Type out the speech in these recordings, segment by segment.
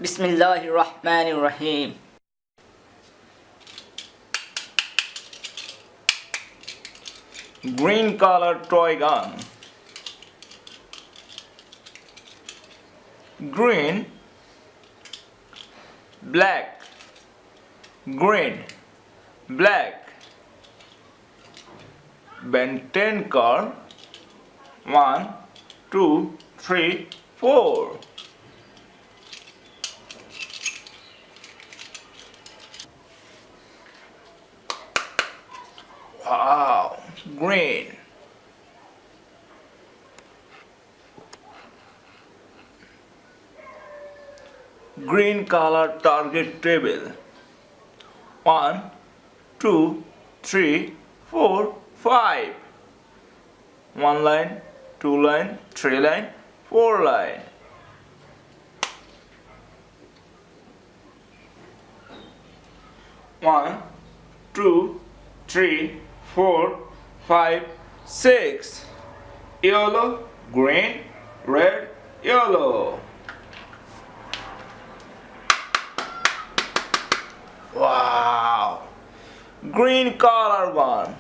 Bismillahirrahmanirrahim. Green color toy gun. Green, black, green, black. Ben 10 car. 1, 2, 3, 4. Wow, green. Green color target table. 1, 2, 3, 4, 5. 1 line, 2 line, 3 line, 4 line. One, two, three, 4, 5, 6. Yellow, green, red, yellow. Wow! Green color one.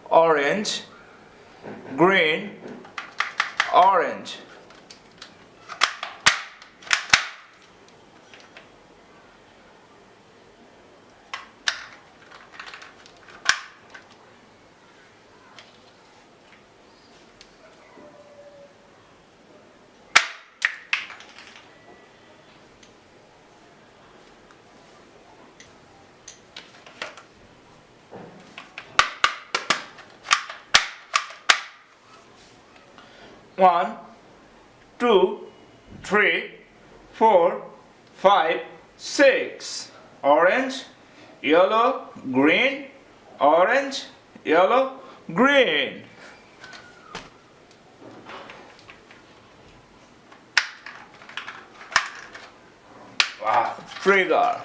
Orange, green, orange. One, two, three, 4, 5, 6. Orange, yellow, green, orange, yellow, green. Wow, trigger.